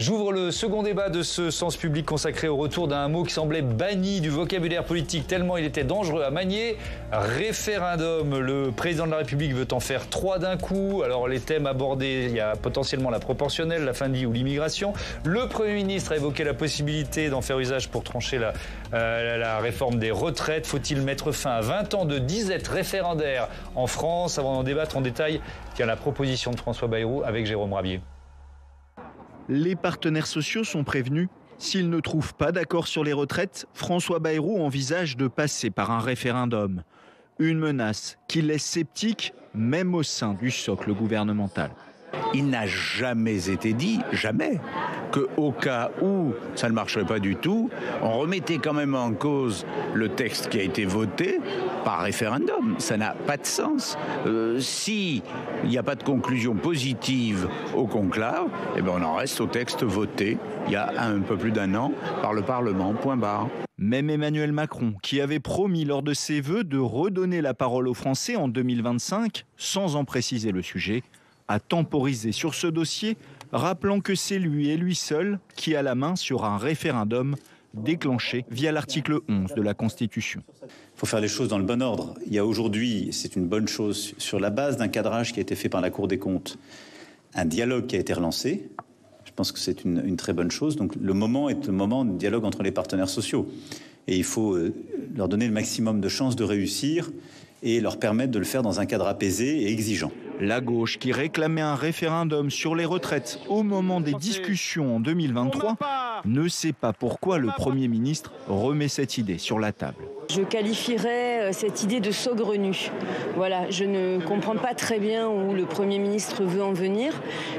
J'ouvre le second débat de ce Sens Public consacré au retour d'un mot qui semblait banni du vocabulaire politique tellement il était dangereux à manier. Référendum. Le président de la République veut en faire 3 d'un coup. Alors les thèmes abordés, il y a potentiellement la proportionnelle, la fin de vie ou l'immigration. Le Premier ministre a évoqué la possibilité d'en faire usage pour trancher la réforme des retraites. Faut-il mettre fin à 20 ans de disette référendaire en France? Avant d'en débattre en détail, tiens, la proposition de François Bayrou avec Jérôme Rabier. Les partenaires sociaux sont prévenus. S'ils ne trouvent pas d'accord sur les retraites, François Bayrou envisage de passer par un référendum. Une menace qui laisse sceptique, même au sein du socle gouvernemental. Il n'a jamais été dit, jamais, qu'au cas où ça ne marcherait pas du tout, on remettait quand même en cause le texte qui a été voté par référendum. Ça n'a pas de sens. S'il n'y a pas de conclusion positive au conclave, eh ben on en reste au texte voté il y a un peu plus d'1 an par le Parlement, point barre. Même Emmanuel Macron, qui avait promis lors de ses vœux de redonner la parole aux Français en 2025, sans en préciser le sujet, a temporisé sur ce dossier, rappelant que c'est lui et lui seul qui a la main sur un référendum déclenché via l'article 11 de la Constitution. Il faut faire les choses dans le bon ordre. Il y a aujourd'hui, c'est une bonne chose, sur la base d'un cadrage qui a été fait par la Cour des comptes, un dialogue qui a été relancé. Je pense que c'est une très bonne chose. Donc le moment est le moment de dialogue entre les partenaires sociaux. Et il faut leur donner le maximum de chances de réussir et leur permettre de le faire dans un cadre apaisé et exigeant. La gauche, qui réclamait un référendum sur les retraites au moment des discussions en 2023, ne sait pas pourquoi le Premier ministre remet cette idée sur la table. Je qualifierais cette idée de saugrenu. Voilà, je ne comprends pas très bien où le Premier ministre veut en venir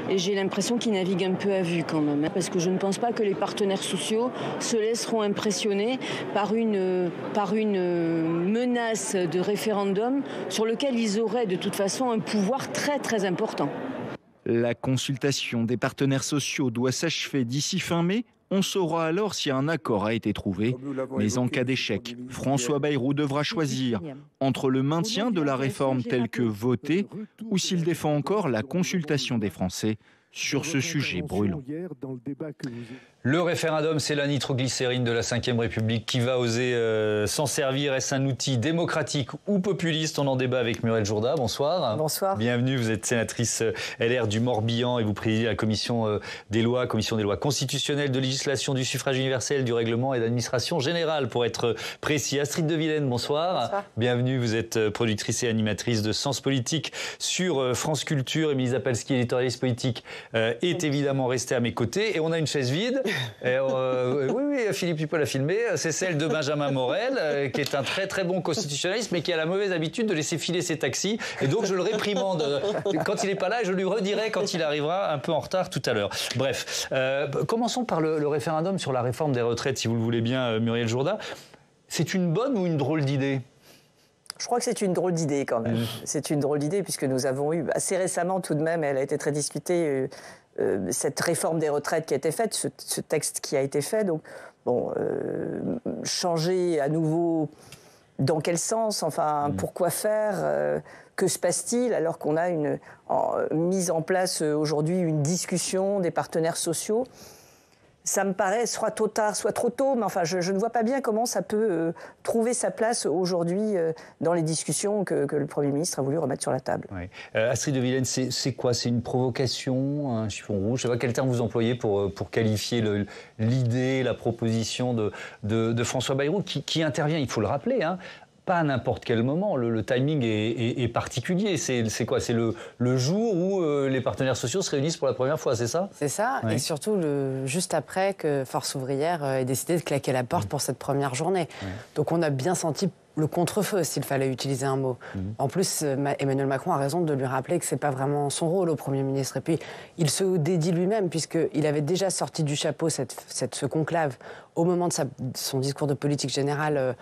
et j'ai l'impression qu'il navigue un peu à vue quand même. Parce que je ne pense pas que les partenaires sociaux se laisseront impressionner par une menace de référendum sur lequel ils auraient de toute façon un pouvoir très très important. La consultation des partenaires sociaux doit s'achever d'ici fin mai. On saura alors si un accord a été trouvé. Mais en cas d'échec, François Bayrou devra choisir entre le maintien de la réforme telle que votée ou s'il défend encore la consultation des Français sur ce sujet brûlant. Le référendum, c'est la nitroglycérine de la Ve République. Qui va oser s'en servir? Est-ce un outil démocratique ou populiste? On en débat avec Muriel Jourda. Bonsoir. Bonsoir. Bienvenue, vous êtes sénatrice LR du Morbihan et vous présidez la commission des lois constitutionnelles, de législation, du suffrage universel, du règlement et d'administration générale, pour être précis. Astrid de Villene, bonsoir. Bonsoir. Bienvenue, vous êtes productrice et animatrice de Sens Politique sur France Culture. Émilie Zapalski, éditorialiste politique, est évidemment restée à mes côtés. Et on a une chaise vide. Oui, Philippe, tu peux la filmer. C'est celle de Benjamin Morel, qui est un très très bon constitutionnaliste, mais qui a la mauvaise habitude de laisser filer ses taxis. Et donc je le réprimande quand il n'est pas là, et je lui redirai quand il arrivera un peu en retard tout à l'heure. Bref, commençons par le référendum sur la réforme des retraites, si vous le voulez bien, Muriel Jourda. C'est une bonne ou une drôle d'idée ? Je crois que c'est une drôle d'idée quand même. C'est une drôle d'idée puisque nous avons eu assez récemment tout de même, elle a été très discutée, cette réforme des retraites qui a été faite, ce texte qui a été fait. Donc, bon, changer à nouveau, dans quel sens? Enfin, pourquoi faire? Que se passe-t-il alors qu'on a mise en place aujourd'hui une discussion des partenaires sociaux? Ça me paraît soit trop tard, soit trop tôt, mais enfin, je ne vois pas bien comment ça peut trouver sa place aujourd'hui dans les discussions que le Premier ministre a voulu remettre sur la table. Ouais. Astrid de Villene, c'est quoi? C'est une provocation, un chiffon rouge? Je ne sais pas quel terme vous employez pour qualifier l'idée, la proposition de François Bayrou, qui intervient, il faut le rappeler, hein, pas à n'importe quel moment. Le timing est particulier. C'est quoi? C'est le jour où les partenaires sociaux se réunissent pour la première fois, c'est ça? C'est ça, ouais. Et surtout juste après que Force ouvrière ait décidé de claquer la porte pour cette première journée. Ouais. Donc on a bien senti le contre-feu, s'il fallait utiliser un mot. En plus, Emmanuel Macron a raison de lui rappeler que ce n'est pas vraiment son rôle au Premier ministre. Et puis, il se dédie lui-même, puisqu'il avait déjà sorti du chapeau ce conclave au moment de son discours de politique générale.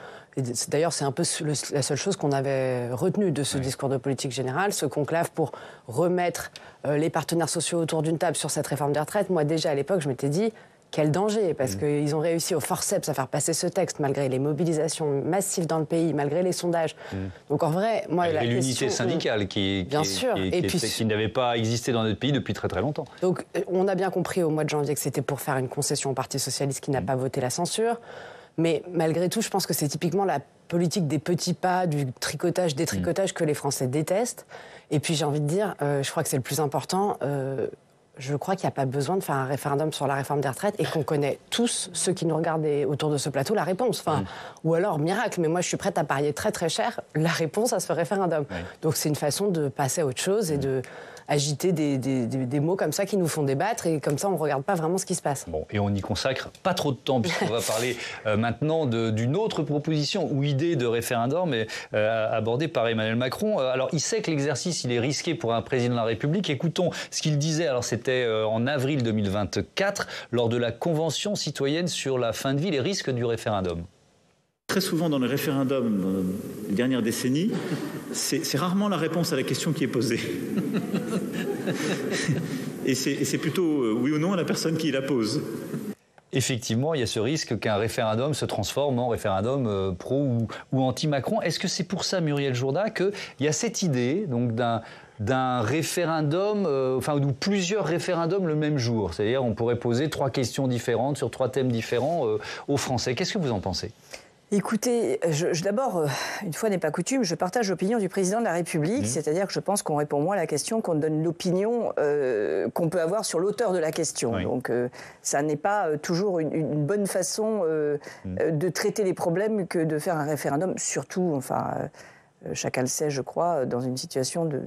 D'ailleurs, c'est un peu la seule chose qu'on avait retenue de ce discours de politique générale, ce conclave pour remettre les partenaires sociaux autour d'une table sur cette réforme des retraites. Moi, déjà, à l'époque, je m'étais dit, quel danger, parce qu'ils ont réussi au forceps à faire passer ce texte, malgré les mobilisations massives dans le pays, malgré les sondages. Donc en vrai, moi, la question... l'unité syndicale qui n'avait pas existé dans notre pays depuis très très longtemps. Donc on a bien compris au mois de janvier que c'était pour faire une concession au Parti socialiste qui n'a pas voté la censure. Mais malgré tout, je pense que c'est typiquement la politique des petits pas, du tricotage, détricotage que les Français détestent. Et puis j'ai envie de dire, je crois que c'est le plus important... je crois qu'il n'y a pas besoin de faire un référendum sur la réforme des retraites et qu'on connaît tous, ceux qui nous regardent autour de ce plateau, la réponse. Ou alors, miracle, mais moi je suis prête à parier très très cher la réponse à ce référendum. Donc c'est une façon de passer à autre chose et de agiter des mots comme ça qui nous font débattre et comme ça on ne regarde pas vraiment ce qui se passe. Bon, et on n'y consacre pas trop de temps puisqu'on va parler maintenant d'une autre proposition ou idée de référendum abordée par Emmanuel Macron. Alors il sait que l'exercice il est risqué pour un président de la République. Écoutons ce qu'il disait, alors c'était en avril 2024 lors de la Convention citoyenne sur la fin de vie, les risques du référendum. Très souvent dans les référendums des dernières décennies, c'est rarement la réponse à la question qui est posée. Et c'est plutôt oui ou non à la personne qui la pose. Effectivement, il y a ce risque qu'un référendum se transforme en référendum pro ou anti-Macron. Est-ce que c'est pour ça, Muriel Jourda, qu'il y a cette idée donc d'un référendum, ou plusieurs référendums le même jour? C'est-à-dire on pourrait poser 3 questions différentes sur 3 thèmes différents aux Français. Qu'est-ce que vous en pensez ? Écoutez, d'abord, une fois n'est pas coutume, je partage l'opinion du président de la République, c'est-à-dire que je pense qu'on répond moins à la question qu'on donne l'opinion qu'on peut avoir sur l'auteur de la question. Oui. Donc ça n'est pas toujours une bonne façon de traiter les problèmes que de faire un référendum, surtout, chacun le sait, je crois, dans une situation de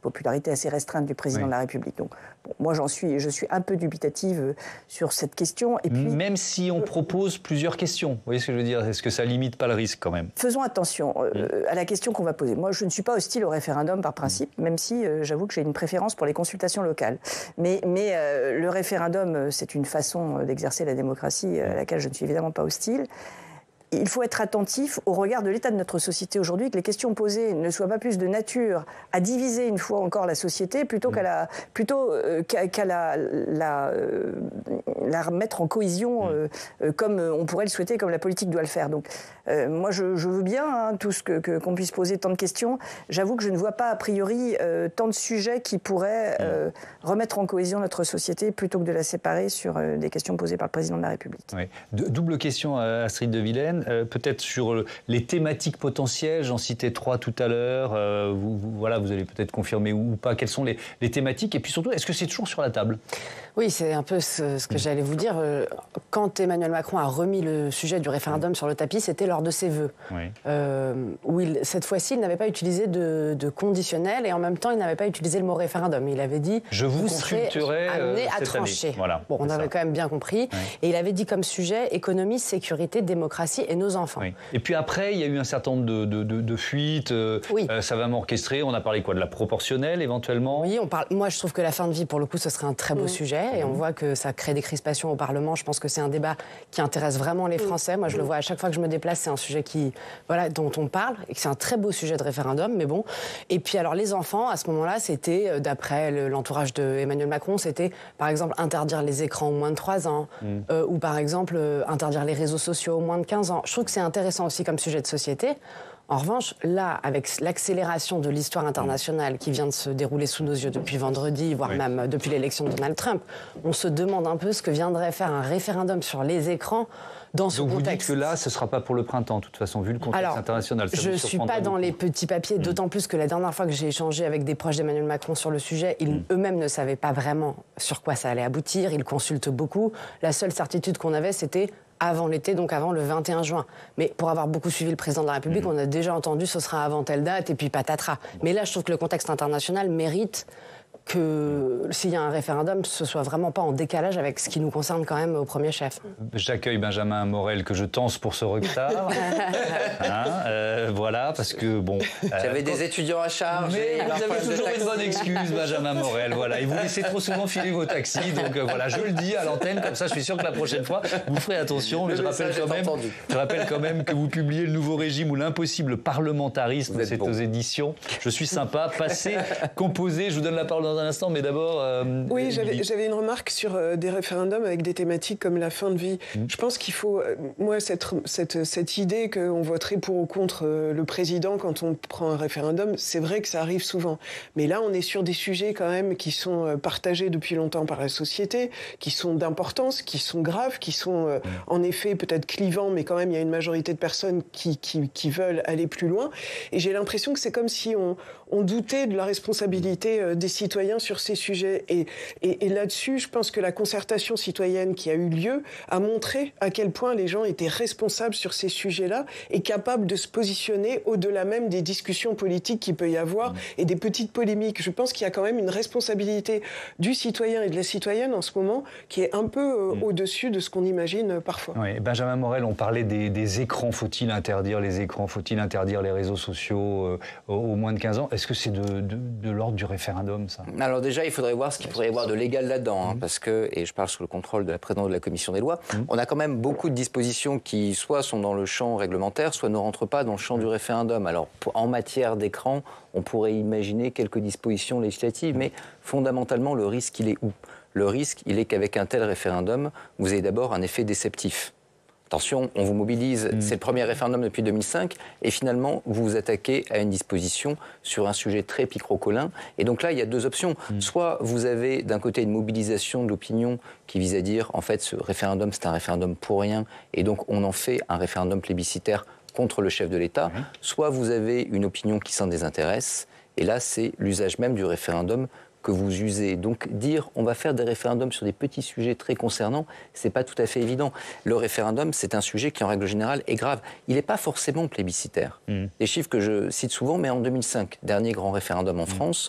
popularité assez restreinte du président de la République. Donc, moi, je suis un peu dubitative sur cette question. Et puis, même si on propose plusieurs questions, vous voyez ce que je veux dire? Est-ce que ça limite pas le risque quand même? Faisons attention à la question qu'on va poser. Moi, je ne suis pas hostile au référendum par principe, même si j'avoue que j'ai une préférence pour les consultations locales. Mais le référendum, c'est une façon d'exercer la démocratie à laquelle je ne suis évidemment pas hostile. Il faut être attentif au regard de l'état de notre société aujourd'hui, que les questions posées ne soient pas plus de nature à diviser une fois encore la société plutôt qu'à la remettre en cohésion comme on pourrait le souhaiter, comme la politique doit le faire. Donc moi je veux bien tout ce qu'on puisse poser tant de questions. J'avoue que je ne vois pas a priori tant de sujets qui pourraient remettre en cohésion notre société plutôt que de la séparer sur des questions posées par le président de la République. Oui. Double question à Astrid de Villene. Peut-être sur les thématiques potentielles, j'en citais 3 tout à l'heure, vous allez peut-être confirmer ou pas, quelles sont les thématiques, et puis surtout, est-ce que c'est toujours sur la table? Oui, c'est un peu ce que j'allais vous dire. Quand Emmanuel Macron a remis le sujet du référendum sur le tapis, c'était lors de ses vœux, où cette fois-ci, il n'avait pas utilisé de conditionnel, et en même temps, il n'avait pas utilisé le mot référendum. Il avait dit « Je vous consulterai amené à trancher ». Voilà, bon, on avait quand même bien compris. Et il avait dit comme sujet « économie, sécurité, démocratie et nos enfants ». Et puis après, il y a eu un certain nombre de fuites, ça va m'orchestrer. On a parlé de la proportionnelle, éventuellement? Oui, moi, je trouve que la fin de vie, pour le coup, ce serait un très beau sujet. Et on voit que ça crée des crispations au Parlement. Je pense que c'est un débat qui intéresse vraiment les Français. Moi, je le vois à chaque fois que je me déplace, c'est un sujet dont on parle et que c'est un très beau sujet de référendum, mais bon. Et puis alors, les enfants, à ce moment-là, c'était, d'après l'entourage d'Emmanuel Macron, c'était, par exemple, interdire les écrans aux moins de 3 ans ou, par exemple, interdire les réseaux sociaux aux moins de 15 ans. Je trouve que c'est intéressant aussi comme sujet de société. En revanche, là, avec l'accélération de l'histoire internationale qui vient de se dérouler sous nos yeux depuis vendredi, voire même depuis l'élection de Donald Trump, on se demande un peu ce que viendrait faire un référendum sur les écrans dans ce contexte. Donc vous dites que là, ce ne sera pas pour le printemps, de toute façon, vu le contexte international. Je ne suis pas dans les petits papiers, d'autant plus que la dernière fois que j'ai échangé avec des proches d'Emmanuel Macron sur le sujet, ils eux-mêmes ne savaient pas vraiment sur quoi ça allait aboutir, ils consultent beaucoup. La seule certitude qu'on avait, c'était avant l'été, donc avant le 21 juin. Mais pour avoir beaucoup suivi le président de la République, on a déjà entendu ce sera avant telle date et puis patatras. Mais là, je trouve que le contexte international mérite que s'il y a un référendum, ce soit vraiment pas en décalage avec ce qui nous concerne quand même au premier chef. J'accueille Benjamin Morel que je tense pour ce retard. Voilà, parce que bon... J'avais des étudiants à charge. Mais vous avez toujours une bonne excuse, Benjamin Morel. Voilà, et vous laissez trop souvent filer vos taxis. Donc voilà, je le dis à l'antenne, comme ça je suis sûr que la prochaine fois, vous ferez attention. Mais je rappelle quand même que vous publiez Le Nouveau Régime ou l'impossible parlementarisme. C'est aux éditions. Je suis sympa, passé, composé. Je vous donne la parole dans dans un instant, mais d'abord... oui, j'avais une remarque sur des référendums avec des thématiques comme la fin de vie. Je pense qu'il faut... moi, cette idée qu'on voterait pour ou contre le président quand on prend un référendum, c'est vrai que ça arrive souvent. Mais là, on est sur des sujets quand même qui sont partagés depuis longtemps par la société, qui sont d'importance, qui sont graves, qui sont en effet peut-être clivants, mais quand même, il y a une majorité de personnes qui veulent aller plus loin. Et j'ai l'impression que c'est comme si on doutait de la responsabilité des citoyens sur ces sujets. Et là-dessus, je pense que la concertation citoyenne qui a eu lieu a montré à quel point les gens étaient responsables sur ces sujets-là et capables de se positionner au-delà même des discussions politiques qu'il peut y avoir et des petites polémiques. Je pense qu'il y a quand même une responsabilité du citoyen et de la citoyenne en ce moment qui est un peu au-dessus de ce qu'on imagine parfois. Oui, Benjamin Morel, on parlait des écrans. Faut-il interdire les écrans? Faut-il interdire les réseaux sociaux aux moins de 15 ans? Est-ce que c'est de l'ordre du référendum, ça? Alors déjà, il faudrait voir ce qu'il pourrait y avoir de légal là-dedans, parce que, et je parle sous le contrôle de la présidente de la Commission des lois, on a quand même beaucoup de dispositions qui soit sont dans le champ réglementaire, soit ne rentrent pas dans le champ du référendum. Alors, en matière d'écran, on pourrait imaginer quelques dispositions législatives, mais fondamentalement, le risque, il est où? Le risque, il est qu'avec un tel référendum, vous ayez d'abord un effet déceptif. Attention, on vous mobilise, c'est le premier référendum depuis 2005, et finalement, vous vous attaquez à une disposition sur un sujet très picrocolin. Et donc là, il y a deux options. Soit vous avez d'un côté une mobilisation de l'opinion qui vise à dire, en fait, ce référendum, c'est un référendum pour rien, et donc on en fait un référendum plébiscitaire contre le chef de l'État. Soit vous avez une opinion qui s'en désintéresse, et là, c'est l'usage même du référendum que vous usez. Donc dire on va faire des référendums sur des petits sujets très concernants, c'est pas tout à fait évident. Le référendum, c'est un sujet qui en règle générale est grave. Il n'est pas forcément plébiscitaire. Les chiffres que je cite souvent, mais en 2005, dernier grand référendum en France,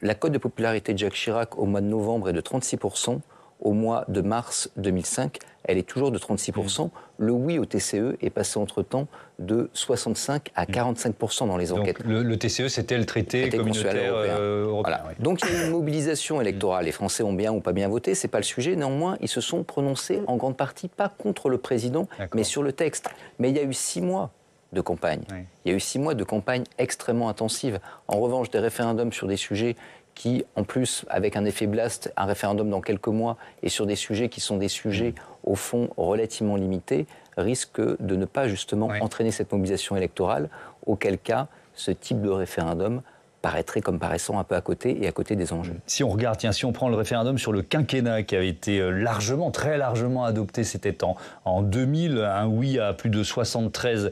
la cote de popularité de Jacques Chirac au mois de novembre est de 36%. Au mois de mars 2005, elle est toujours de 36%. Le oui au TCE est passé entre-temps de 65 à 45% dans les enquêtes. Donc le TCE, c'était le traité communautaire européen. Voilà. Donc il y a une mobilisation électorale. Les Français ont bien ou pas bien voté, c'est pas le sujet. Néanmoins, ils se sont prononcés en grande partie, pas contre le président, mais sur le texte. Mais il y a eu 6 mois de campagne. Il y a eu 6 mois de campagne extrêmement intensive. En revanche, des référendums sur des sujets qui, en plus, avec un effet blast, un référendum dans quelques mois, et sur des sujets qui sont des sujets, au fond, relativement limités, risquent de ne pas, justement, entraîner cette mobilisation électorale, auquel cas, ce type de référendum paraîtrait comme paraissant un peu à côté et à côté des enjeux. Si on regarde, tiens, si on prend le référendum sur le quinquennat qui avait été largement, très largement adopté, c'était en 2000, un oui à plus de 73%,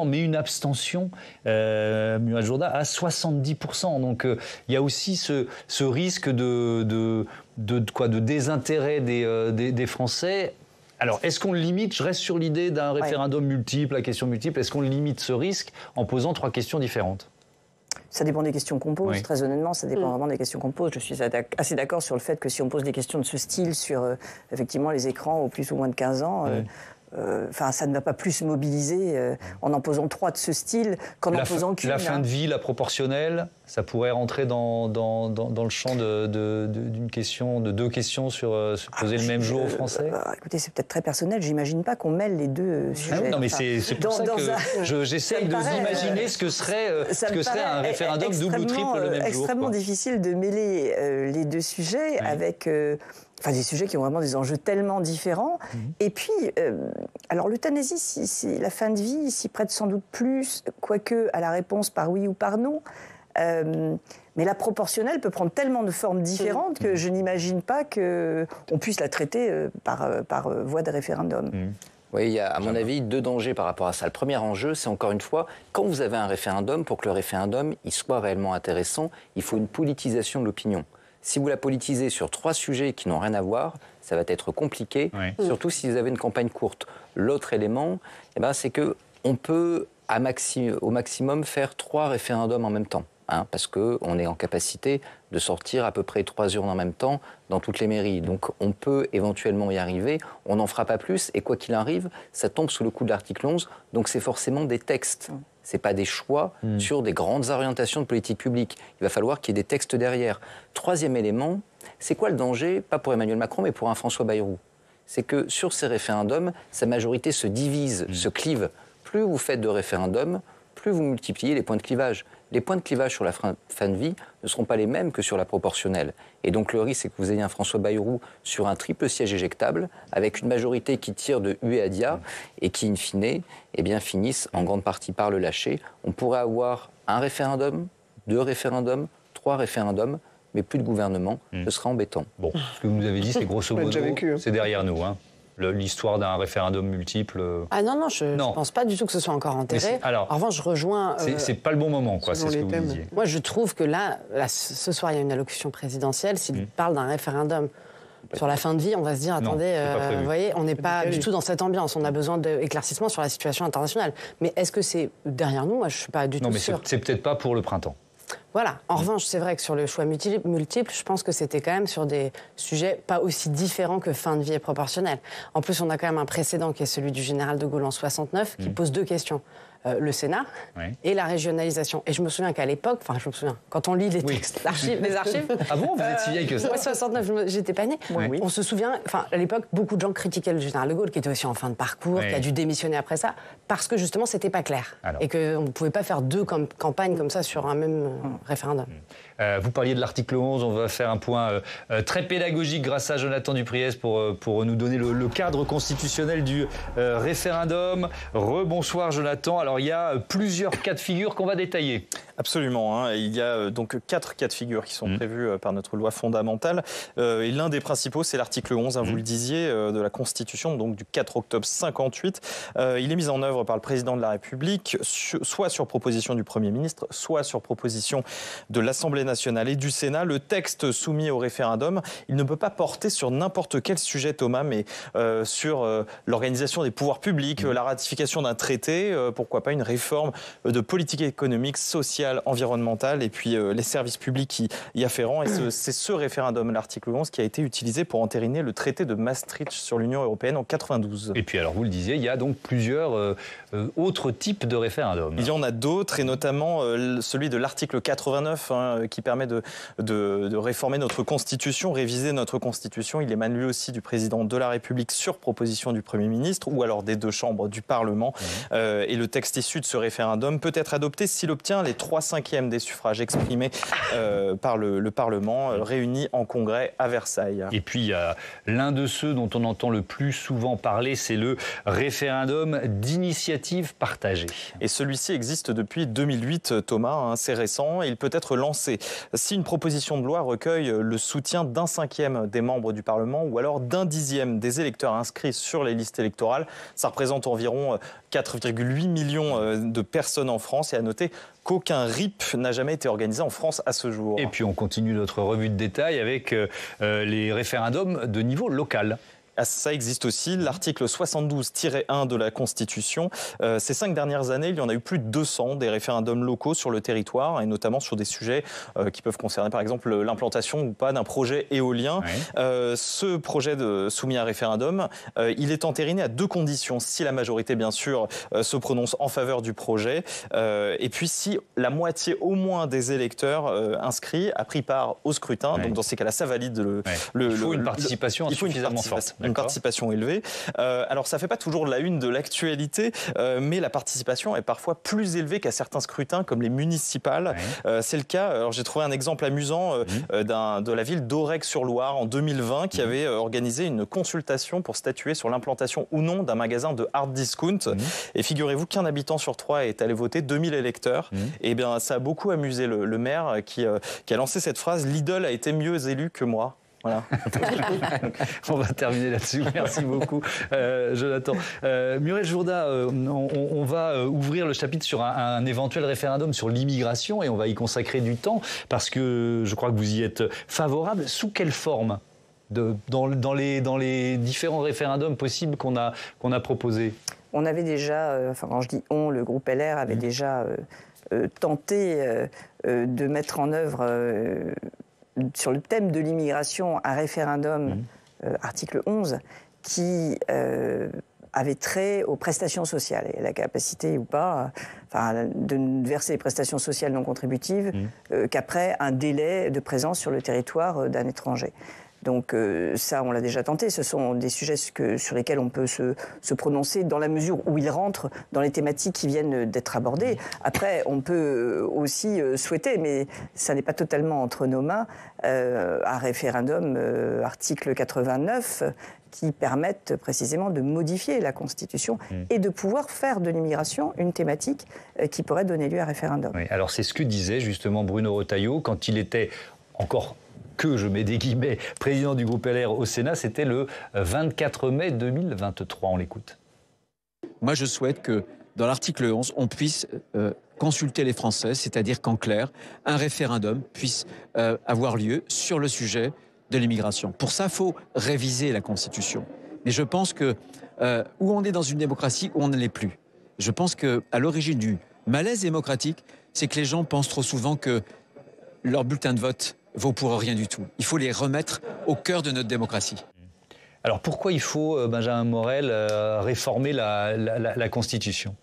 mais une abstention, Muriel Jourda, à 70%. Donc il y a aussi ce risque de désintérêt des Français. Alors, est-ce qu'on le limite? Je reste sur l'idée d'un référendum multiple, à question multiple. Est-ce qu'on limite ce risque en posant 3 questions différentes? Ça dépend des questions qu'on pose, très honnêtement, ça dépend vraiment des questions qu'on pose. Je suis assez d'accord sur le fait que si on pose des questions de ce style sur, effectivement, les écrans aux plus ou moins de 15 ans, ça ne va pas plus mobiliser en posant 3 de ce style qu'en en posant qu'une. La fin de vie, la proportionnelle, ça pourrait rentrer dans le champ d'une question, de 2 questions sur se poser le même jour aux Français. Écoutez, c'est peut-être très personnel. J'imagine pas qu'on mêle les deux sujets. Non, mais c'est pour ça que j'essaie d'imaginer ce que serait un référendum double ou triple le même jour. C'est extrêmement difficile de mêler les deux sujets avec. Des sujets qui ont vraiment des enjeux tellement différents. Et puis, alors l'euthanasie, la fin de vie s'y prête sans doute plus, quoique à la réponse par oui ou par non. Mais la proportionnelle peut prendre tellement de formes différentes que je n'imagine pas qu'on puisse la traiter par voie de référendum. Oui, il y a, à mon avis, 2 dangers par rapport à ça. Le premier enjeu, c'est encore une fois, quand vous avez un référendum, pour que le référendum il soit réellement intéressant, il faut une politisation de l'opinion. Si vous la politisez sur 3 sujets qui n'ont rien à voir, ça va être compliqué, surtout si vous avez une campagne courte. L'autre élément, c'est qu'on peut au maximum faire 3 référendums en même temps. Parce qu'on est en capacité de sortir à peu près 3 urnes en même temps dans toutes les mairies. Donc on peut éventuellement y arriver, on n'en fera pas plus, et quoi qu'il arrive, ça tombe sous le coup de l'article 11, donc c'est forcément des textes. Ce n'est pas des choix sur des grandes orientations de politique publique. Il va falloir qu'il y ait des textes derrière. 3e élément, c'est quoi le danger, pas pour Emmanuel Macron, mais pour un François Bayrou? C'est que sur ces référendums, sa majorité se divise, se clive. Plus vous faites de référendums, plus vous multipliez les points de clivage. les points de clivage sur la fin de vie ne seront pas les mêmes que sur la proportionnelle. Et donc le risque, c'est que vous ayez un François Bayrou sur un triple siège éjectable, avec une majorité qui tire de huée à dia, et qui, in fine, finissent en grande partie par le lâcher. On pourrait avoir un référendum, 2 référendums, 3 référendums, mais plus de gouvernement, ce sera embêtant. Bon, ce que vous nous avez dit, c'est grosso modo, c'est derrière nous, hein. L'histoire d'un référendum multiple. Ah non, je ne pense pas du tout que ce soit encore enterré. En revanche, je rejoins... C'est pas le bon moment, quoi, c'est ce que vous disiez. Moi, je trouve que là, ce soir, il y a une allocution présidentielle. S'il parle d'un référendum sur la fin de vie, on va se dire, attendez, vous voyez, on n'est pas du tout dans cette ambiance. On a besoin d'éclaircissements sur la situation internationale. Mais est-ce que c'est derrière nous? Moi, je ne suis pas du tout sûre. Non, mais c'est peut-être pas pour le printemps. Voilà. En revanche, c'est vrai que sur le choix multiple, je pense que c'était quand même sur des sujets pas aussi différents que fin de vie et proportionnelle. En plus, on a quand même un précédent qui est celui du général de Gaulle en 69, qui pose 2 questions. Le Sénat et la régionalisation. Et je me souviens qu'à l'époque, quand on lit les textes, les archives... Ah bon, vous êtes si vieille que ça? Moi, 69, j'étais pas née. On se souvient, à l'époque, beaucoup de gens critiquaient le général de Gaulle, qui était aussi en fin de parcours, qui a dû démissionner après ça, parce que justement, c'était pas clair. Et qu'on ne pouvait pas faire 2 campagnes comme ça sur un même référendum. Vous parliez de l'article 11, on va faire un point très pédagogique grâce à Jonathan Dupriez pour nous donner le cadre constitutionnel du référendum. Rebonsoir Jonathan. Alors il y a plusieurs cas de figure qu'on va détailler. Absolument. Il y a donc 4 cas de figure qui sont prévus par notre loi fondamentale. Et l'un des principaux, c'est l'article 11, vous le disiez, de la Constitution, donc du 4 octobre 58. Il est mis en œuvre par le président de la République, soit sur proposition du Premier ministre, soit sur proposition de l'Assemblée nationale et du Sénat. Le texte soumis au référendum, il ne peut pas porter sur n'importe quel sujet, Thomas, mais sur l'organisation des pouvoirs publics, la ratification d'un traité, pourquoi pas une réforme de politique économique, sociale, environnementale et puis les services publics qui y afférents. Et c'est ce référendum, l'article 11, qui a été utilisé pour entériner le traité de Maastricht sur l'Union européenne en 92. Et puis alors, vous le disiez, il y a donc plusieurs autres types de référendums. Il y en a d'autres, et notamment celui de l'article 89, qui permet de réformer notre Constitution, réviser notre Constitution. Il émane lui aussi du président de la République sur proposition du Premier ministre ou alors des 2 chambres du Parlement. Et le texte issu de ce référendum peut être adopté s'il obtient les 3/5 des suffrages exprimés par le Parlement réunis en congrès à Versailles. Et puis il y a l'un de ceux dont on entend le plus souvent parler, c'est le référendum d'initiative partagée. Et celui-ci existe depuis 2008, Thomas, c'est récent, et il peut être lancé si une proposition de loi recueille le soutien d'1/5 des membres du Parlement ou alors d'1/10 des électeurs inscrits sur les listes électorales. Ça représente environ 4,8 millions de personnes en France, et à noter qu'aucun RIP n'a jamais été organisé en France à ce jour. Et puis on continue notre revue de détail avec les référendums de niveau local. Ça existe aussi, l'article 72-1 de la Constitution. Ces 5 dernières années, il y en a eu plus de 200 des référendums locaux sur le territoire, et notamment sur des sujets qui peuvent concerner par exemple l'implantation ou pas d'un projet éolien. Ce projet soumis à référendum, il est entériné à 2 conditions. Si la majorité, bien sûr, se prononce en faveur du projet, et puis si la moitié au moins des électeurs inscrits a pris part au scrutin. Donc dans ces cas-là, ça valide il faut une participation suffisamment forte. Une participation élevée. Alors, ça ne fait pas toujours la une de l'actualité, mais la participation est parfois plus élevée qu'à certains scrutins, comme les municipales. C'est le cas. Alors, j'ai trouvé un exemple amusant de la ville d'Aurec-sur-Loire en 2020, qui avait organisé une consultation pour statuer sur l'implantation ou non d'un magasin de hard discount. Et figurez-vous qu'un habitant sur 3 est allé voter, 2000 électeurs. Et bien, ça a beaucoup amusé le maire qui a lancé cette phrase « Lidl a été mieux élu que moi ». Voilà. On va terminer là-dessus. Merci beaucoup, Jonathan. Muriel Jourda, on va ouvrir le chapitre sur un éventuel référendum sur l'immigration, et on va y consacrer du temps parce que je crois que vous y êtes favorable. Sous quelle forme dans les différents référendums possibles qu'on a proposés? On avait déjà, quand je dis on, le groupe LR avait déjà tenté de mettre en œuvre sur le thème de l'immigration, un référendum, article 11, qui avait trait aux prestations sociales et la capacité ou pas de ne verser les prestations sociales non contributives qu'après un délai de présence sur le territoire d'un étranger. Donc ça, on l'a déjà tenté. Ce sont des sujets sur lesquels on peut se prononcer dans la mesure où ils rentrent dans les thématiques qui viennent d'être abordées. Après, on peut aussi souhaiter, mais ça n'est pas totalement entre nos mains, un référendum, article 89, qui permette précisément de modifier la Constitution et de pouvoir faire de l'immigration une thématique qui pourrait donner lieu à référendum. Oui, alors c'est ce que disait justement Bruno Retailleau quand il était encore que, je mets des guillemets, président du groupe LR au Sénat, c'était le 24 mai 2023. On l'écoute. Moi, je souhaite que dans l'article 11, on puisse consulter les Français, c'est-à-dire qu'en clair, un référendum puisse avoir lieu sur le sujet de l'immigration. Pour ça, il faut réviser la Constitution. Mais je pense que où on est dans une démocratie, où on ne l'est plus. Je pense qu'à l'origine du malaise démocratique, c'est que les gens pensent trop souvent que leur bulletin de vote vaut pour rien du tout. Il faut les remettre au cœur de notre démocratie. Alors pourquoi il faut, Benjamin Morel, réformer la Constitution ?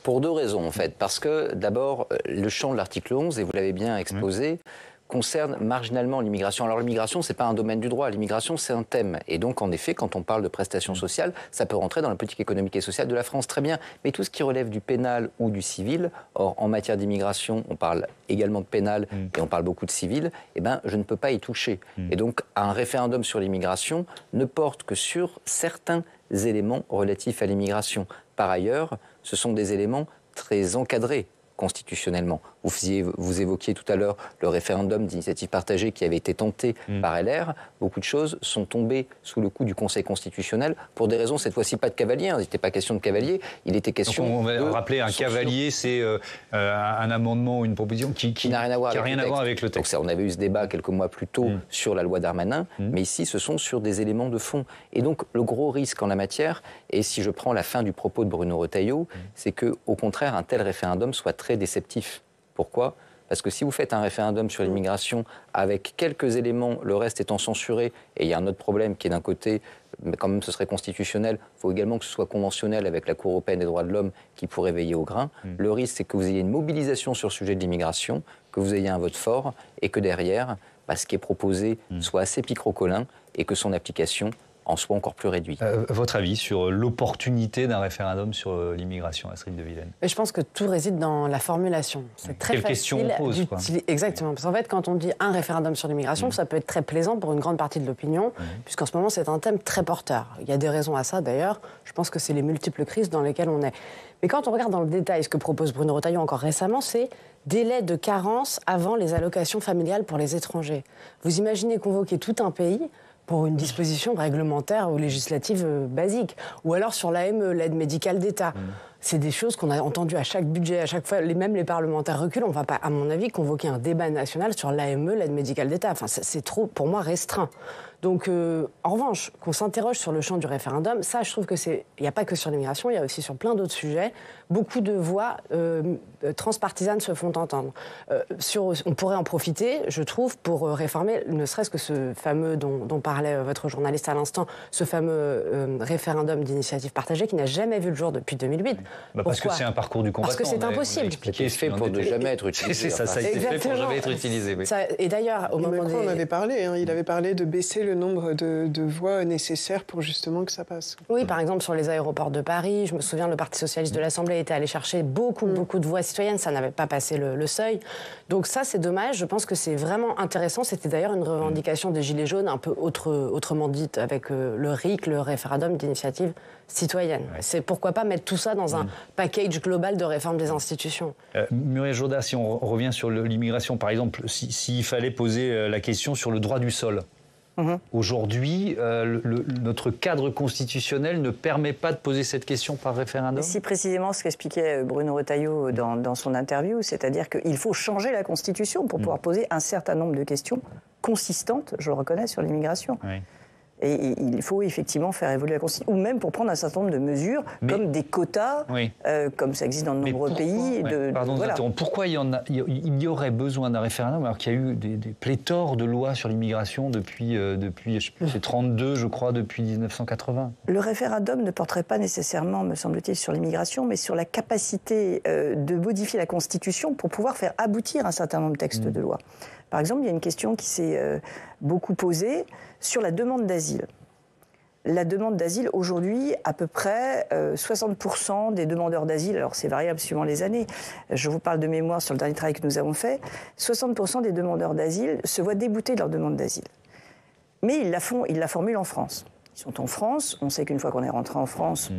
Pour 2 raisons en fait. Parce que d'abord, le champ de l'article 11, et vous l'avez bien exposé, concerne marginalement l'immigration. Alors l'immigration, c'est pas un domaine du droit, l'immigration c'est un thème. Et donc en effet, quand on parle de prestations sociales, ça peut rentrer dans la politique économique et sociale de la France, très bien. Mais tout ce qui relève du pénal ou du civil, or en matière d'immigration, on parle également de pénal et on parle beaucoup de civil, eh ben je ne peux pas y toucher. Et donc un référendum sur l'immigration ne porte que sur certains éléments relatifs à l'immigration. Par ailleurs, ce sont des éléments très encadrés constitutionnellement. Vous évoquiez tout à l'heure le référendum d'initiative partagée qui avait été tenté par LR. Beaucoup de choses sont tombées sous le coup du Conseil constitutionnel pour des raisons, cette fois-ci, pas de cavalier. Il n'était pas question de cavalier, il était question de... Donc on va rappeler, un cavalier, c'est un amendement ou une proposition qui n'a rien à voir avec le texte. Donc on avait eu ce débat quelques mois plus tôt sur la loi Darmanin, mais ici, ce sont sur des éléments de fond. Et donc, le gros risque en la matière, et si je prends la fin du propos de Bruno Retailleau, c'est qu'au contraire, un tel référendum soit très déceptif. Pourquoi ? Parce que si vous faites un référendum sur l'immigration avec quelques éléments, le reste étant censuré, et il y a un autre problème qui est d'un côté, mais quand même ce serait constitutionnel, il faut également que ce soit conventionnel avec la Cour européenne des droits de l'homme qui pourrait veiller au grain. Le risque, c'est que vous ayez une mobilisation sur le sujet de l'immigration, que vous ayez un vote fort, et que derrière, ce qui est proposé soit assez picrocolin, et que son application en soit encore plus réduit. Votre avis sur l'opportunité d'un référendum sur l'immigration, Astrid de Villaine ? Je pense que tout réside dans la formulation. C'est très Quelle question on pose, quoi. Exactement. Parce qu'en fait, quand on dit un référendum sur l'immigration, ça peut être très plaisant pour une grande partie de l'opinion, puisqu'en ce moment, c'est un thème très porteur. Il y a des raisons à ça, d'ailleurs. Je pense que c'est les multiples crises dans lesquelles on est. Mais quand on regarde dans le détail ce que propose Bruno Retailleau encore récemment, c'est délai de carence avant les allocations familiales pour les étrangers. Vous imaginez convoquer tout un pays pour une disposition réglementaire ou législative basique. Ou alors sur l'AME, l'aide médicale d'État. C'est des choses qu'on a entendues à chaque budget, à chaque fois, même les parlementaires reculent. On ne va pas, à mon avis, convoquer un débat national sur l'AME, l'aide médicale d'État. Enfin, c'est trop, pour moi, restreint. Donc, en revanche, qu'on s'interroge sur le champ du référendum, ça, je trouve que c'est... Il n'y a pas que sur l'immigration, il y a aussi sur plein d'autres sujets. Beaucoup de voix transpartisanes se font entendre. On pourrait en profiter, je trouve, pour réformer, ne serait-ce que ce fameux dont parlait votre journaliste à l'instant, ce fameux référendum d'initiative partagée qui n'a jamais vu le jour depuis 2008. Parce que c'est un parcours du combattant. Parce que c'est impossible. C'est fait pour ne jamais être utilisé. Ça a été fait pour ne jamais être utilisé. Oui. Et d'ailleurs, au moment Macron en avait parlé. Il avait parlé de baisser le nombre de voix nécessaires pour justement que ça passe. Oui, par exemple, sur les aéroports de Paris, je me souviens, le Parti socialiste de l'Assemblée était allé chercher beaucoup de voix citoyennes. Ça n'avait pas passé le seuil. Donc ça, c'est dommage. Je pense que c'est vraiment intéressant. C'était d'ailleurs une revendication des Gilets jaunes, un peu autrement dite, avec le RIC, le référendum d'initiative citoyenne. Ouais. C'est pourquoi pas mettre tout ça dans un package global de réforme des institutions. Muriel Jourda, si on revient sur l'immigration, par exemple, s'il fallait poser la question sur le droit du sol. Aujourd'hui, notre cadre constitutionnel ne permet pas de poser cette question par référendum ? Si précisément ce qu'expliquait Bruno Retailleau dans son interview, c'est-à-dire qu'il faut changer la Constitution pour pouvoir poser un certain nombre de questions consistantes, je le reconnais, sur l'immigration. Oui. Et il faut effectivement faire évoluer la Constitution, ou même pour prendre un certain nombre de mesures, comme des quotas, comme ça existe dans de nombreux pays. Pourquoi il y aurait besoin d'un référendum alors qu'il y a eu des pléthores de lois sur l'immigration depuis 32, je crois, depuis 1980 ? Le référendum ne porterait pas nécessairement, me semble-t-il, sur l'immigration, mais sur la capacité de modifier la Constitution pour pouvoir faire aboutir un certain nombre de textes de loi. Par exemple, il y a une question qui s'est beaucoup posé sur la demande d'asile. La demande d'asile, aujourd'hui, à peu près 60% des demandeurs d'asile, alors c'est variable suivant les années, je vous parle de mémoire sur le dernier travail que nous avons fait, 60% des demandeurs d'asile se voient déboutés de leur demande d'asile. Mais ils la formulent en France. Ils sont en France, on sait qu'une fois qu'on est rentré en France,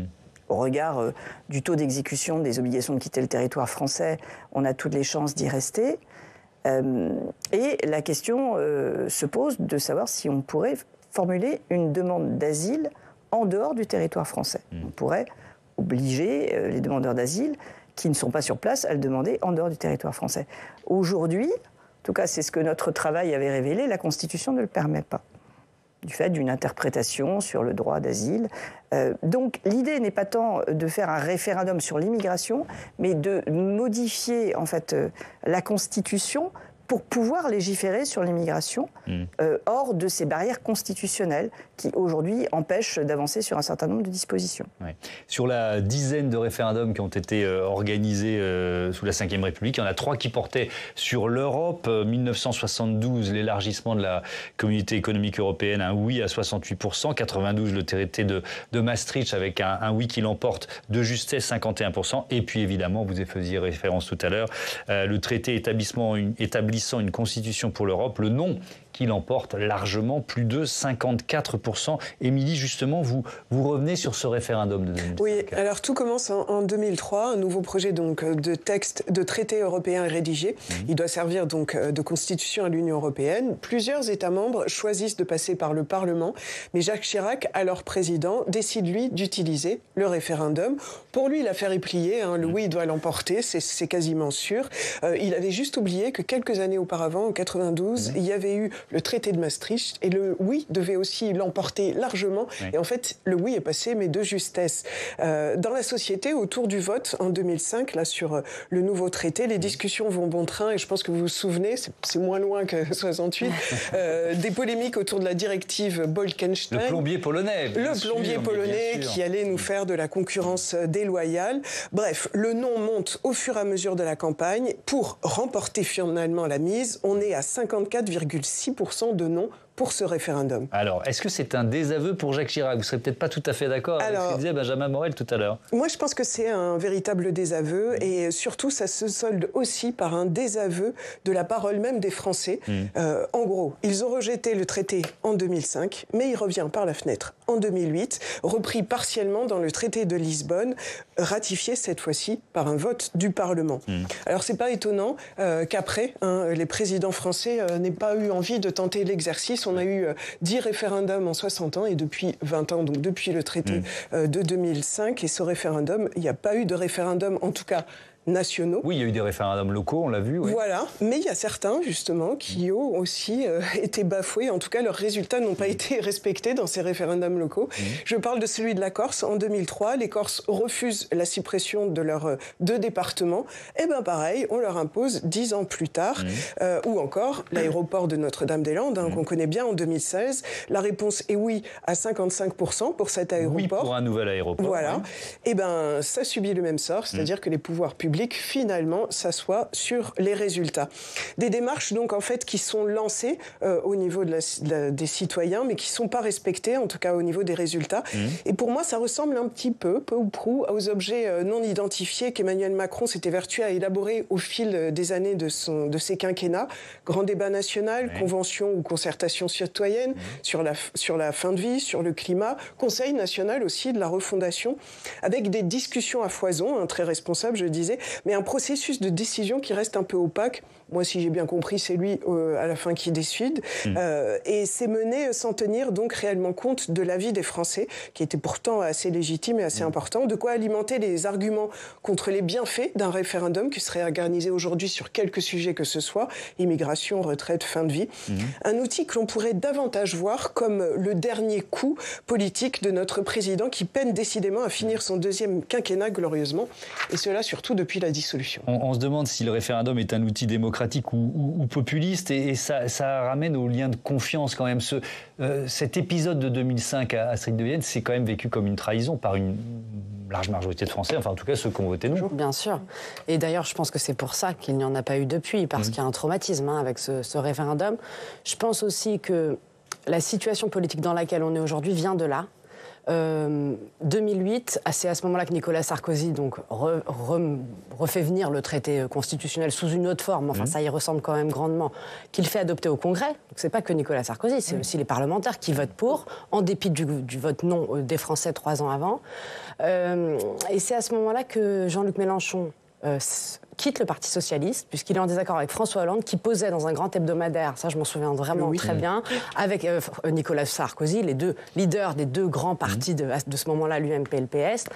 au regard du taux d'exécution des obligations de quitter le territoire français, on a toutes les chances d'y rester. Et la question se pose de savoir si on pourrait formuler une demande d'asile en dehors du territoire français. On pourrait obliger les demandeurs d'asile qui ne sont pas sur place à le demander en dehors du territoire français. Aujourd'hui, en tout cas c'est ce que notre travail avait révélé, la Constitution ne le permet pas, du fait d'une interprétation sur le droit d'asile. Donc l'idée n'est pas tant de faire un référendum sur l'immigration, mais de modifier en fait la Constitution pour pouvoir légiférer sur l'immigration hors de ces barrières constitutionnelles qui, aujourd'hui, empêchent d'avancer sur un certain nombre de dispositions. Ouais. Sur la dizaine de référendums qui ont été organisés sous la Ve République, il y en a 3 qui portaient sur l'Europe. 1972, l'élargissement de la communauté économique européenne, un oui à 68%. 92, le traité de Maastricht avec un oui qui l'emporte de justesse 51%. Et puis, évidemment, vous y faisiez référence tout à l'heure, le traité établissant une constitution pour l'Europe, le non qui l'emporte largement, plus de 54%. Émilie, justement, vous revenez sur ce référendum de 2005. Oui, alors tout commence en 2003. Un nouveau projet donc, de texte de traité européen est rédigé. Il doit servir donc de constitution à l'Union européenne. Plusieurs États membres choisissent de passer par le Parlement, mais Jacques Chirac, alors président, décide, lui, d'utiliser le référendum. Pour lui, l'affaire est pliée. Le oui doit l'emporter, c'est quasiment sûr. Il avait juste oublié que quelques années auparavant, en 92, il y avait eu le traité de Maastricht et le oui devait aussi l'emporter largement. Et en fait, le oui est passé, mais de justesse. Dans la société, autour du vote en 2005, là, sur le nouveau traité, les discussions vont bon train et je pense que vous vous souvenez, c'est moins loin que 68, des polémiques autour de la directive Bolkestein. Le plombier polonais. Le plombier polonais qui allait nous faire de la concurrence déloyale. Bref, le non monte au fur et à mesure de la campagne. Pour remporter finalement la mise, on est à 54,6% de non pour ce référendum. Alors, est-ce que c'est un désaveu pour Jacques Chirac? Vous ne serez peut-être pas tout à fait d'accord avec ce que disait Benjamin Morel tout à l'heure. Moi, je pense que c'est un véritable désaveu et surtout, ça se solde aussi par un désaveu de la parole même des Français. En gros, ils ont rejeté le traité en 2005, mais il revient par la fenêtre en 2008, repris partiellement dans le traité de Lisbonne, ratifié cette fois-ci par un vote du Parlement. Alors, c'est pas étonnant qu'après, les présidents français n'aient pas eu envie de tenter l'exercice. On a eu 10 référendums en 60 ans et depuis 20 ans, donc depuis le traité de 2005. Et ce référendum, il n'y a pas eu de référendum, en tout cas nationaux. Oui, il y a eu des référendums locaux, on l'a vu. Oui. Voilà, mais il y a certains, justement, qui ont aussi été bafoués. En tout cas, leurs résultats n'ont pas été respectés dans ces référendums locaux. Je parle de celui de la Corse. En 2003, les Corses refusent la suppression de leurs 2 départements. Et bien pareil, on leur impose 10 ans plus tard. Ou encore, l'aéroport de Notre-Dame-des-Landes, qu'on connaît bien en 2016. La réponse est oui à 55% pour cet aéroport. Oui, pour un nouvel aéroport. Voilà. Oui. Et bien, ça subit le même sort, c'est-à-dire que les pouvoirs publics finalement s'assoit sur les résultats. Des démarches donc en fait qui sont lancées au niveau des citoyens mais qui ne sont pas respectées en tout cas au niveau des résultats. Et pour moi ça ressemble un petit peu ou prou aux objets non identifiés qu'Emmanuel Macron s'était vertué à élaborer au fil des années de ses quinquennats. Grand débat national, convention ou concertation citoyenne sur la fin de vie, sur le climat, Conseil national aussi de la refondation avec des discussions à foison, très responsables je disais, mais un processus de décision qui reste un peu opaque. Moi, si j'ai bien compris, c'est lui à la fin qui décide. Et c'est mené sans tenir donc réellement compte de l'avis des Français, qui était pourtant assez légitime et assez important. De quoi alimenter les arguments contre les bienfaits d'un référendum qui serait organisé aujourd'hui sur quelque sujet que ce soit, immigration, retraite, fin de vie. Un outil que l'on pourrait davantage voir comme le dernier coup politique de notre président qui peine décidément à finir son 2e quinquennat glorieusement, et cela surtout depuis la dissolution. On se demande si le référendum est un outil démocratique ou populiste, et ça ramène au lien de confiance quand même. Cet épisode de 2005 à Astrid de Vienne, c'est quand même vécu comme une trahison par une large majorité de Français, enfin en tout cas ceux qui ont voté non. Bien sûr. Et d'ailleurs, je pense que c'est pour ça qu'il n'y en a pas eu depuis, parce qu'il y a un traumatisme avec ce référendum. Je pense aussi que la situation politique dans laquelle on est aujourd'hui vient de là. 2008, c'est à ce moment-là que Nicolas Sarkozy donc, refait venir le traité constitutionnel sous une autre forme, enfin ça y ressemble quand même grandement, qu'il fait adopter au Congrès. C'est pas que Nicolas Sarkozy, c'est aussi les parlementaires qui votent pour, en dépit du vote non des Français 3 ans avant. Et c'est à ce moment-là que Jean-Luc Mélenchon quitte le Parti socialiste, puisqu'il est en désaccord avec François Hollande, qui posait dans un grand hebdomadaire, ça je m'en souviens vraiment très bien, avec Nicolas Sarkozy, les deux leaders des deux grands partis de ce moment-là, l'UMP et le PS,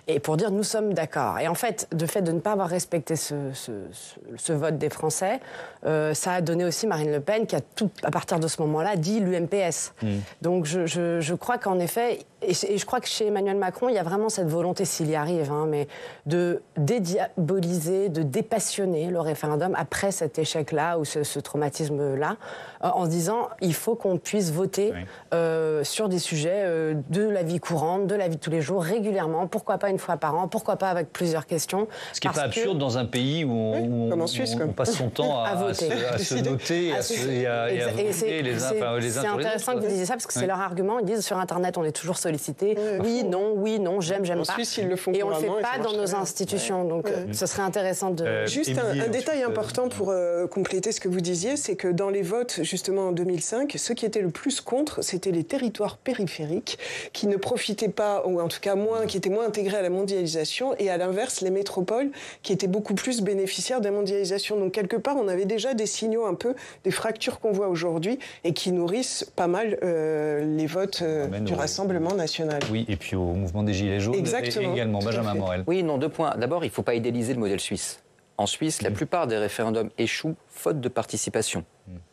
et pour dire nous sommes d'accord. Et en fait, de ne pas avoir respecté ce vote des Français, ça a donné aussi Marine Le Pen, qui a à partir de ce moment-là, dit l'UMPS. Donc je crois qu'en effet, et je crois que chez Emmanuel Macron, il y a vraiment cette volonté, s'il y arrive, mais de dédiaboliser, de dépassionner le référendum après cet échec-là ou ce traumatisme-là, en se disant il faut qu'on puisse voter sur des sujets de la vie courante, de la vie de tous les jours, régulièrement, pourquoi pas une fois par an, pourquoi pas avec plusieurs questions. Ce qui n'est pas absurde dans un pays où on passe son temps à se noter et à voter les uns sur les autres. C'est intéressant que vous disiez ça parce que c'est leur argument. Ils disent sur Internet on est toujours sollicité. Oui, non, j'aime pas. Suisse, ils le font et on ne le fait pas dans nos institutions. Donc ce serait intéressant de... Juste un détail important pour compléter ce que vous disiez, c'est que dans les votes, justement en 2005, ceux qui étaient le plus contre, c'était les territoires périphériques qui ne profitaient pas, ou en tout cas qui étaient moins intégrés à la mondialisation, et à l'inverse, les métropoles qui étaient beaucoup plus bénéficiaires de la mondialisation. Donc quelque part, on avait déjà des signaux un peu des fractures qu'on voit aujourd'hui et qui nourrissent pas mal les votes du Rassemblement national. Oui, et puis au mouvement des Gilets jaunes également. Benjamin Morel. Oui, non, 2 points. D'abord, il ne faut pas idéaliser le modèle suisse. En Suisse, la plupart des référendums échouent faute de participation.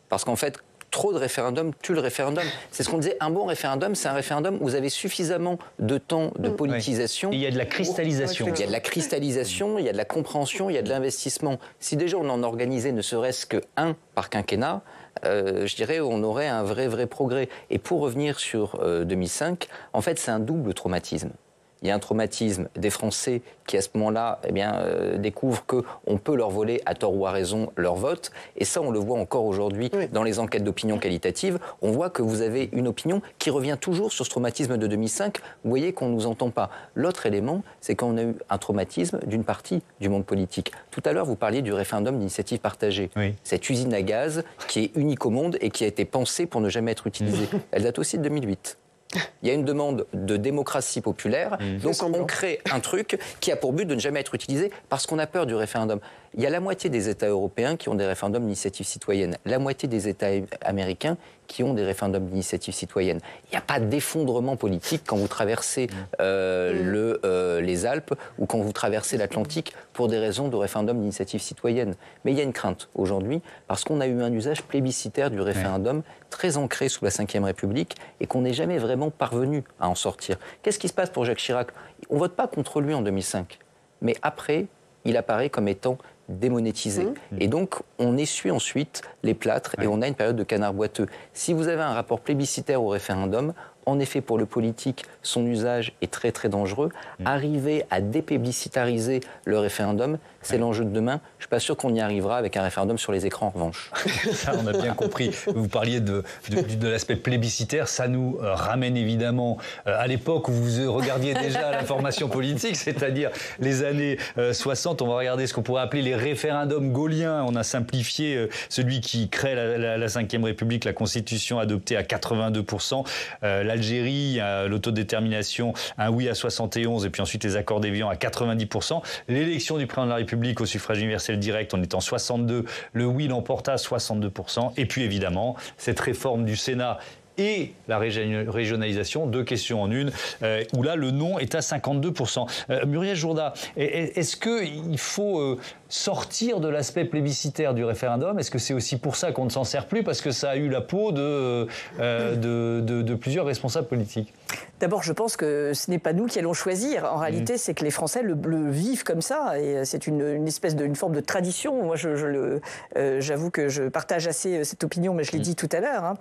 Parce qu'en fait, trop de référendums tue le référendum. C'est ce qu'on disait, un bon référendum, c'est un référendum où vous avez suffisamment de temps de politisation. Et il y a de la cristallisation. Il y a de la cristallisation, il y a de la compréhension, il y a de l'investissement. Si déjà on en organisait ne serait-ce qu'un par quinquennat, je dirais on aurait un vrai progrès. Et pour revenir sur 2005, en fait c'est un double traumatisme. Il y a un traumatisme des Français qui, à ce moment-là, découvrent qu'on peut leur voler, à tort ou à raison, leur vote. Et ça, on le voit encore aujourd'hui dans les enquêtes d'opinion qualitative. On voit que vous avez une opinion qui revient toujours sur ce traumatisme de 2005. Vous voyez qu'on ne nous entend pas. L'autre élément, c'est qu'on a eu un traumatisme d'une partie du monde politique. Tout à l'heure, vous parliez du référendum d'initiative partagée. Cette usine à gaz qui est unique au monde et qui a été pensée pour ne jamais être utilisée. Elle date aussi de 2008. Il y a une demande de démocratie populaire, donc on crée un truc qui a pour but de ne jamais être utilisé parce qu'on a peur du référendum. Il y a la moitié des États européens qui ont des référendums d'initiative cittoyenne, la moitié des États américains qui ont des référendums d'initiative citoyenne. Il n'y a pas d'effondrement politique quand vous traversez les Alpes ou quand vous traversez l'Atlantique pour des raisons de référendum d'initiative citoyenne. Mais il y a une crainte aujourd'hui parce qu'on a eu un usage plébiscitaire du référendum très ancré sous la Ve République et qu'on n'est jamais vraiment parvenu à en sortir. Qu'est-ce qui se passe pour Jacques Chirac? On ne vote pas contre lui en 2005, mais après, il apparaît comme étant démonétisé. Et donc, on essuie ensuite les plâtres et on a une période de canard boiteux. Si vous avez un rapport plébiscitaire au référendum, en effet, pour le politique, son usage est très dangereux. Arriver à dépublicitariser le référendum, c'est l'enjeu de demain. Je ne suis pas sûr qu'on y arrivera avec un référendum sur les écrans, en revanche. Ça, on a bien compris. Vous parliez de l'aspect plébiscitaire. Ça nous ramène évidemment à l'époque où vous regardiez déjà l'information politique, c'est-à-dire les années 60. On va regarder ce qu'on pourrait appeler les référendums gaulliens. On a simplifié celui qui crée la Ve République, la Constitution adoptée à 82%. L'Algérie, l'autodétermination, un oui à 71%, et puis ensuite les accords d'Évian à 90%. L'élection du président de la République au suffrage universel direct, on est en 62%. Le oui l'emporta à 62%. Et puis évidemment, cette réforme du Sénat et la régionalisation, 2 questions en une, où là, le non est à 52%. Muriel Jourda, est-ce qu'il faut sortir de l'aspect plébiscitaire du référendum? Est-ce que c'est aussi pour ça qu'on ne s'en sert plus, parce que ça a eu la peau de plusieurs responsables politiques? D'abord, je pense que ce n'est pas nous qui allons choisir. En réalité, c'est que les Français le vivent comme ça, et c'est une espèce une forme de tradition. Moi, j'avoue que je partage assez cette opinion, mais je l'ai dit tout à l'heure.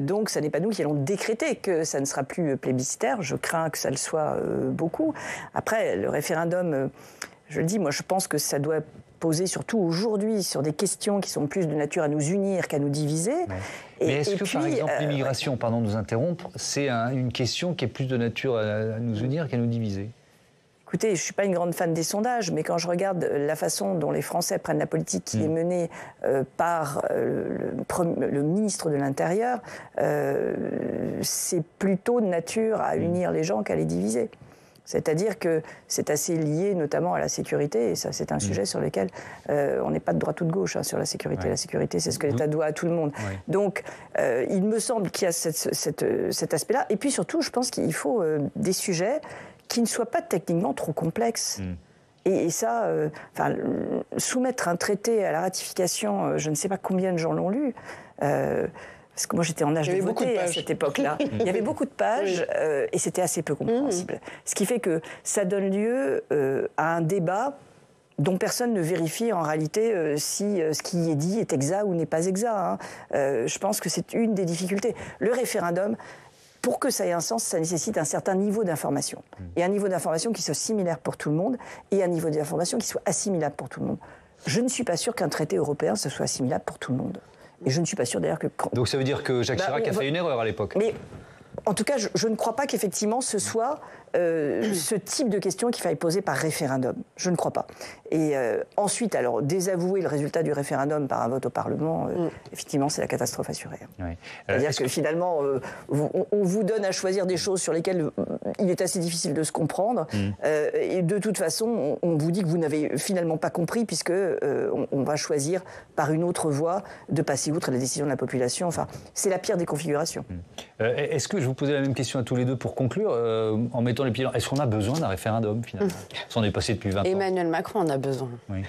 Donc, ce n'est pas nous qui allons décréter que ça ne sera plus plébiscitaire. Je crains que ça le soit beaucoup. Après, le référendum, je le dis, moi je pense que ça doit poser surtout aujourd'hui sur des questions qui sont plus de nature à nous unir qu'à nous diviser. Ouais. Mais est-ce que, par exemple, l'immigration, pardon de nous interrompre, c'est une question qui est plus de nature à nous unir qu'à nous diviser? Écoutez, je ne suis pas une grande fan des sondages, mais quand je regarde la façon dont les Français prennent la politique qui est menée par le ministre de l'Intérieur, c'est plutôt de nature à unir les gens qu'à les diviser. C'est-à-dire que c'est assez lié notamment à la sécurité, et ça c'est un sujet sur lequel on n'est pas de droite ou de gauche sur la sécurité. Ouais. La sécurité, c'est ce que l'État doit à tout le monde. Ouais. Donc il me semble qu'il y a cet aspect-là. Et puis surtout, je pense qu'il faut des sujets qui ne soient pas techniquement trop complexes. Et ça, soumettre un traité à la ratification, je ne sais pas combien de gens l'ont lu, parce que moi j'étais en âge de voter à cette époque-là. Il y avait beaucoup de pages et c'était assez peu compréhensible. Ce qui fait que ça donne lieu à un débat dont personne ne vérifie en réalité si ce qui est dit est exact ou n'est pas exact. Je pense que c'est une des difficultés. Le référendum, pour que ça ait un sens, ça nécessite un certain niveau d'information. Et un niveau d'information qui soit similaire pour tout le monde, et un niveau d'information qui soit assimilable pour tout le monde. Je ne suis pas sûr qu'un traité européen, ce soit assimilable pour tout le monde. Et je ne suis pas sûr d'ailleurs que... Donc ça veut dire que Jacques Chirac a fait une erreur à l'époque. Mais en tout cas, je ne crois pas qu'effectivement ce soit ce type de question qu'il faille poser par référendum. Je ne crois pas. Et ensuite, alors, désavouer le résultat du référendum par un vote au Parlement, effectivement, c'est la catastrophe assurée. Oui. C'est-à-dire que finalement, on vous donne à choisir des choses sur lesquelles il est assez difficile de se comprendre. Et de toute façon, on vous dit que vous n'avez finalement pas compris, puisque on va choisir par une autre voie de passer outre la décision de la population. Enfin, c'est la pire des configurations. Est-ce que je vous posais la même question à tous les deux pour conclure, en mettant les pieds dans... Est-ce qu'on a besoin d'un référendum, finalement? Ça, on est passé depuis 20 ans. Emmanuel Macron en a besoin. Oui.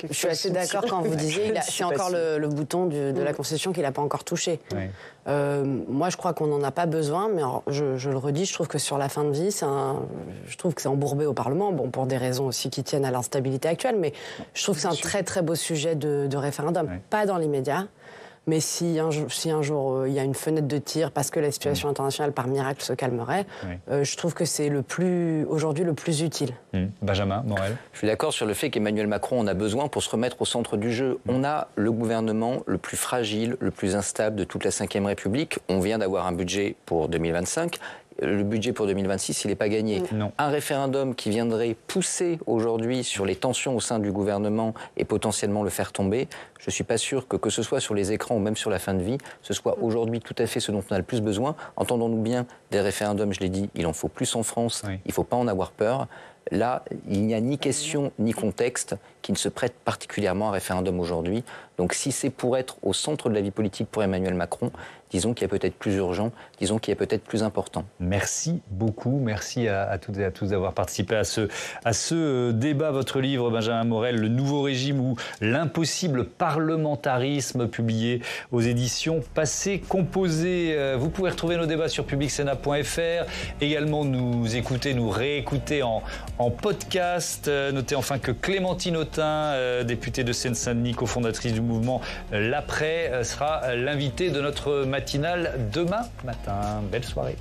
Je suis assez d'accord quand vous disiez c'est encore le bouton de la Constitution qu'il n'a pas encore touché. Oui. Moi, je crois qu'on n'en a pas besoin, mais alors, je le redis, je trouve que sur la fin de vie, je trouve que c'est embourbé au Parlement, bon, pour des raisons aussi qui tiennent à l'instabilité actuelle, mais je trouve que c'est un très très beau sujet de référendum. Oui. Pas dans l'immédiat. Mais si un jour il y a une fenêtre de tir parce que la situation internationale par miracle se calmerait, je trouve que c'est aujourd'hui le plus utile. Benjamin Morel. Je suis d'accord sur le fait qu'Emmanuel Macron en a besoin pour se remettre au centre du jeu. On a le gouvernement le plus fragile, le plus instable de toute la Ve République. On vient d'avoir un budget pour 2025. Le budget pour 2026, il n'est pas gagné. Non. Un référendum qui viendrait pousser aujourd'hui sur les tensions au sein du gouvernement et potentiellement le faire tomber, je ne suis pas sûr que ce soit sur les écrans ou même sur la fin de vie, ce soit aujourd'hui tout à fait ce dont on a le plus besoin. Entendons-nous bien, des référendums, je l'ai dit, il en faut plus en France, il ne faut pas en avoir peur. Là, il n'y a ni question ni contexte qui ne se prête particulièrement à un référendum aujourd'hui. Donc si c'est pour être au centre de la vie politique pour Emmanuel Macron, disons qu'il y a peut-être plus urgent, disons qu'il y a peut-être plus important. Merci beaucoup, merci à toutes et à tous d'avoir participé à ce débat. Votre livre, Benjamin Morel, Le nouveau régime ou l'impossible parlementarisme, publié aux éditions Passé Composé. Vous pouvez retrouver nos débats sur publicsénat.fr, également nous écouter, nous réécouter en podcast. Notez enfin que Clémentine Autain, députée de Seine-Saint-Denis, cofondatrice du mouvement L'Après, sera l'invitée de notre matinale demain matin. Belle soirée.